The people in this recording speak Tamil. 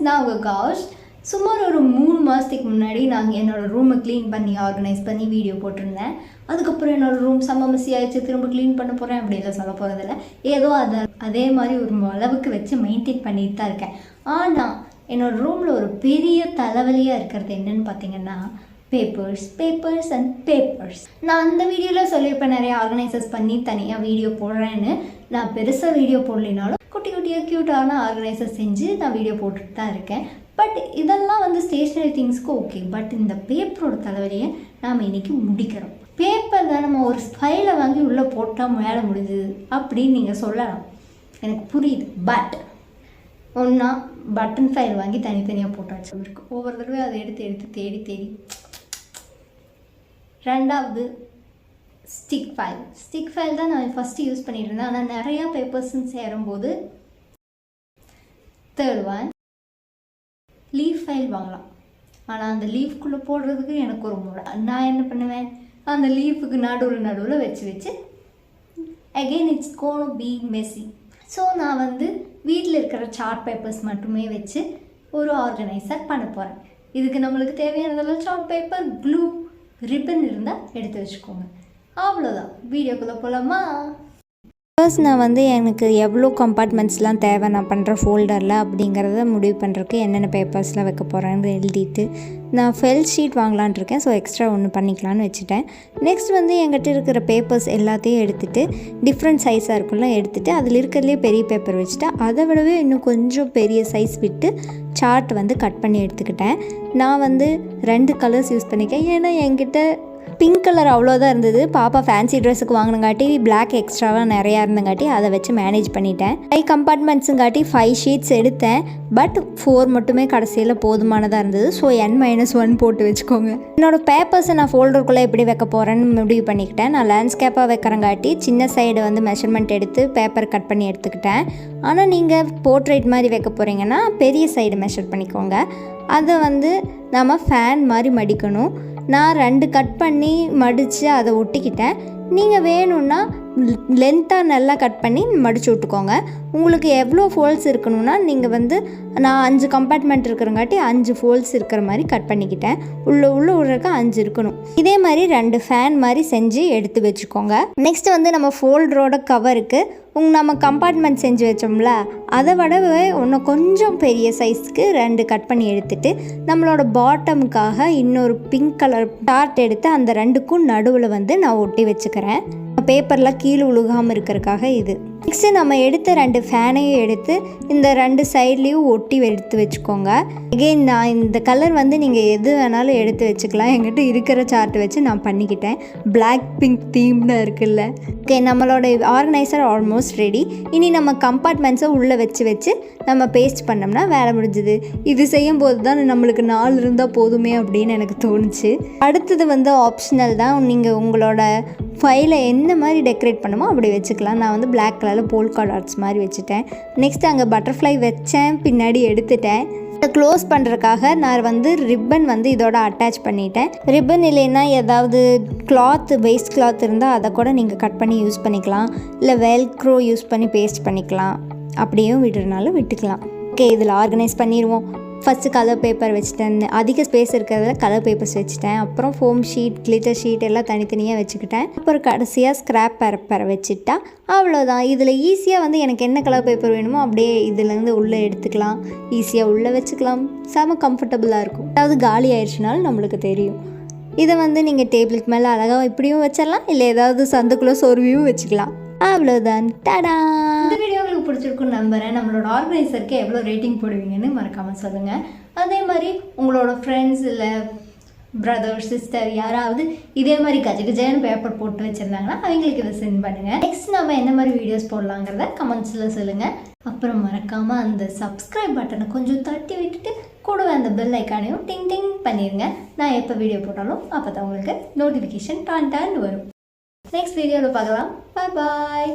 நான் உங்கள் கௌஷ். சுமார் ஒரு 3 மாதத்துக்கு முன்னாடி நாங்கள் என்னோடய ரூமை க்ளீன் பண்ணி ஆர்கனைஸ் பண்ணி வீடியோ போட்டிருந்தேன். அதுக்கப்புறம் என்னோடய ரூம் செம்ம மெஸ்ஸி ஆயிடுச்சு, திரும்ப க்ளீன் பண்ண போகிறேன் அப்படிலாம் சொல்ல போகிறதில்ல. ஏதோ அதே மாதிரி ஒரு அளவுக்கு வச்சு மெயின்டைன் பண்ணிட்டு தான் இருக்கேன். ஆனால் என்னோடய ரூமில் ஒரு பெரிய தலைவலியாக இருக்கிறது என்னென்னு பார்த்தீங்கன்னா பேப்பர்ஸ் அண்ட் பேப்பர்ஸ். நான் அந்த வீடியோவில் சொல்லியிருப்பேன், நிறைய ஆர்கனைசர்ஸ் பண்ணி தனியாக வீடியோ போடுறேன்னு. நான் பெருசாக வீடியோ போடலினாலும் குட்டி குட்டியாக க்யூட்டான ஆர்கனைசர் செஞ்சு நான் வீடியோ போட்டுட்டு தான் இருக்கேன். பட் இதெல்லாம் வந்து ஸ்டேஷ்னரி திங்ஸ்க்கு ஓகே. பட் இந்த பேப்பரோட தலைவலியை நாம் இன்றைக்கி முடிக்கிறோம். பேப்பர் தான் நம்ம ஒரு ஃபைலை வாங்கி உள்ளே போட்டால் மேலே முடிஞ்சுது அப்படின்னு நீங்கள் சொல்லலாம், எனக்கு புரியுது. பட் ஒன்றா பட்டன் ஃபைல் வாங்கி தனித்தனியாக போட்டாச்சு இருக்கு. ஒவ்வொரு தடவை அதை எடுத்து தேடி. ரெண்டாவது ஸ்டிக் ஃபைல் தான் நான் ஃபஸ்ட்டு யூஸ் பண்ணிட்டு இருந்தேன். ஆனால் நிறையா பேப்பர்ஸ்ன்னு சேரும்போது தேர்ட் ஒன் லீஃப் ஃபைல் வாங்கலாம். ஆனால் அந்த லீஃப்குள்ளே போடுறதுக்கு எனக்கு ஒரு முறை. நான் என்ன பண்ணுவேன், அந்த லீஃபுக்கு நடுவில் வச்சு again it's gonna be Messi. So நான் வந்து வீட்டில் இருக்கிற சார்ட் பேப்பர்ஸ் மட்டுமே வச்சு ஒரு ஆர்கனைசர் பண்ண போகிறேன். இதுக்கு நம்மளுக்கு தேவையானதெல்லாம் சார்ட் பேப்பர், க்ளூ, ரிப்பன் இருந்தால் எடுத்து வச்சுக்கோங்க. அவ்வளோதான். வீடியோக்குள்ளே போகலாமா? ஃபர்ஸ்ட் நான் வந்து எனக்கு எவ்வளோ கம்பார்ட்மெண்ட்ஸ்லாம் தேவை நான் பண்ணுற ஃபோல்டரில் அப்படிங்கிறத முடிவு பண்ணுறதுக்கு என்னென்ன பேப்பர்ஸ்லாம் வைக்க போகிறேன்னு எழுதிட்டு நான் ஃபெல் ஷீட் வாங்கலான் இருக்கேன். ஸோ எக்ஸ்ட்ரா ஒன்று பண்ணிக்கலான்னு வச்சுட்டேன். நெக்ஸ்ட் வந்து என்கிட்ட இருக்கிற பேப்பர்ஸ் எல்லாத்தையும் எடுத்துகிட்டு டிஃப்ரெண்ட் சைஸாக இருக்கும்ல எடுத்துகிட்டு அதில் இருக்கிறதுலே பெரிய பேப்பர் வச்சுட்டு அதை விடவே இன்னும் கொஞ்சம் பெரிய சைஸ் விட்டு சார்ட் வந்து கட் பண்ணி எடுத்துக்கிட்டேன். நான் வந்து 2 கலர்ஸ் யூஸ் பண்ணிக்கேன். ஏன்னா என்கிட்ட பிங்க் கலர் அவ்வளோதான் இருந்தது. பாப்பா ஃபேன்சி ட்ரெஸ்ஸுக்கு வாங்கினங்காட்டி பிளாக் எக்ஸ்ட்ராவாக நிறையா இருந்தங்காட்டி அதை வச்சு மேனேஜ் பண்ணிட்டேன். 5 கம்பார்ட்மெண்ட்ஸுங்காட்டி 5 ஷீட்ஸ் எடுத்தேன். பட் 4 மட்டுமே கடைசியில் போதுமானதாக இருந்தது. ஸோ N-1 போட்டு வச்சுக்கோங்க. என்னோடய பேப்பர்ஸை நான் ஃபோல்டருக்குள்ளே எப்படி வைக்க போகிறேன்னு முடிவு பண்ணிக்கிட்டேன். நான் லேண்ட்ஸ்கேப்பாக வைக்கிறங்காட்டி சின்ன சைடு வந்து மெஷர்மெண்ட் எடுத்து பேப்பர் கட் பண்ணி எடுத்துக்கிட்டேன். ஆனால் நீங்கள் போர்ட்ரேட் மாதிரி வைக்க போகிறீங்கன்னா பெரிய சைடு மெஷர் பண்ணிக்கோங்க. அதை வந்து நம்ம ஃபேன் மாதிரி மடிக்கணும். நான் 2 கட் பண்ணி மடித்து அதை ஒட்டிக்கிட்டேன். நீங்கள் வேணும்னா லென்த்தாக நல்லா கட் பண்ணி மடித்து விட்டுக்கோங்க. உங்களுக்கு எவ்வளோ ஃபோல்ட்ஸ் இருக்கணும்னா நீங்கள் வந்து நான் 5 கம்பார்ட்மெண்ட் இருக்கிறங்காட்டி 5 ஃபோல்ட்ஸ் இருக்கிற மாதிரி கட் பண்ணிக்கிட்டேன். உள்ளே விடுறதுக்கு 5 இருக்கணும். இதே மாதிரி 2 ஃபேன் மாதிரி செஞ்சு எடுத்து வச்சுக்கோங்க. நெக்ஸ்ட்டு வந்து நம்ம ஃபோல்டரோட கவருக்கு நம்ம கம்பார்ட்மெண்ட் செஞ்சு வச்சோம்ல அதை விடவே இன்னும் கொஞ்சம் பெரிய சைஸ்க்கு 2 கட் பண்ணி எடுத்துகிட்டு நம்மளோட பாட்டமுக்காக இன்னொரு பிங்க் கலர் சார்ட் எடுத்து அந்த 2க்கும் நடுவில் வந்து நான் ஒட்டி வச்சுக்கிறேன். பேப்பரில் கீழே உழுகாமல் இருக்கிறதுக்காக இது. நெக்ஸ்ட்டு நம்ம எடுத்த 2 ஃபேனையும் எடுத்து இந்த 2 சைட்லேயும் ஒட்டி எடுத்து வச்சுக்கோங்க. அகெயின் நான் இந்த கலர் வந்து நீங்கள் எது வேணாலும் எடுத்து வச்சுக்கலாம். என்கிட்ட இருக்கிற சார்ட் வச்சு நான் பண்ணிக்கிட்டேன். பிளாக் பிங்க் தீம்னு இருக்குல்ல. ஓகே, நம்மளோட ஆர்கனைசர் ஆல்மோஸ்ட் ரெடி. இனி நம்ம கம்பார்ட்மெண்ட்ஸை உள்ளே வச்சு நம்ம பேஸ்ட் பண்ணோம்னா வேலை முடிஞ்சுது. இது செய்யும்போது தான் நம்மளுக்கு 4 இருந்தால் போதுமே அப்படின்னு எனக்கு தோணுச்சு. அடுத்தது வந்து ஆப்ஷனல் தான். நீங்கள் உங்களோட ஃபைலை என்ன மாதிரி டெக்கரேட் பண்ணுமோ அப்படி வச்சுக்கலாம். நான் வந்து பிளாக் கலரில் போல்கா டாட்ஸ் மாதிரி வச்சுட்டேன். நெக்ஸ்ட் அங்கே பட்டர்ஃப்ளை வச்சேன், பின்னாடி எடுத்துட்டேன். இதை க்ளோஸ் பண்ணுறதுக்காக நான் வந்து ரிப்பன் வந்து இதோட அட்டாச் பண்ணிட்டேன். ரிப்பன் இல்லைன்னா ஏதாவது கிளாத் வேஸ்ட் கிளாத் இருந்தால் அதை கூட நீங்கள் கட் பண்ணி யூஸ் பண்ணிக்கலாம். இல்லை வெல்க்ரோ யூஸ் பண்ணி பேஸ்ட் பண்ணிக்கலாம். அப்படியும் விடுறதுனாலும் விட்டுக்கலாம். ஓகே, இதில் ஆர்கனைஸ் பண்ணிடுவோம். ஃபஸ்ட்டு கலர் பேப்பர் வச்சுட்டேன். அதிக ஸ்பேஸ் இருக்கிறதுல கலர் பேப்பர்ஸ் வச்சுட்டேன். அப்புறம் ஃபோம் ஷீட், கிளிட்டர் ஷீட் எல்லாம் தனித்தனியாக வச்சுக்கிட்டேன். அப்புறம் கடைசியாக ஸ்க்ராப் பேப்பரை வச்சுட்டா அவ்வளோதான். இதில் ஈஸியாக வந்து எனக்கு என்ன கலர் பேப்பர் வேணுமோ அப்படியே இதுலேருந்து உள்ளே எடுத்துக்கலாம். ஈஸியாக உள்ளே வச்சுக்கலாம். செம கம்ஃபர்டபுளாக இருக்கும். அதாவது காலி ஆயிடுச்சுனாலும் நம்மளுக்கு தெரியும். இதை வந்து நீங்கள் டேபிளுக்கு மேலே அழகாக இப்படியும் வச்சிடலாம். இல்லை ஏதாவது சந்துக்குள்ளே சொருவியும் வச்சுக்கலாம். அவ்வளோதான். டடா. இந்த வீடியோ உங்களுக்கு பிடிச்சிருக்குன்னு நம்புகிறேன். நம்மளோட ஆர்கனைசருக்கு எவ்வளோ ரேட்டிங் போடுவீங்கன்னு மறக்காமல் சொல்லுங்கள். அதே மாதிரி உங்களோட ஃப்ரெண்ட்ஸ் இல்லை பிரதர் சிஸ்டர் யாராவது இதே மாதிரி கஜகஜன்னு பேப்பர் போட்டு வச்சுருந்தாங்கன்னா அவங்களுக்கு இதை சென்ட் பண்ணுங்கள். நெக்ஸ்ட் நம்ம என்ன மாதிரி வீடியோஸ் போடலாங்கிறத கமெண்ட்ஸில் சொல்லுங்கள். அப்புறம் மறக்காமல் அந்த சப்ஸ்கிரைப் பட்டனை கொஞ்சம் தட்டி விட்டுட்டு கூடவே அந்த பெல் ஐக்கானையும் டிங் டிங் பண்ணிடுங்க. நான் எப்போ வீடியோ போட்டாலும் அப்போ தான் உங்களுக்கு நோட்டிஃபிகேஷன் டான் வரும். நெக்ஸ்ட் வீடியோவில் பார்க்கலாம். பாய்.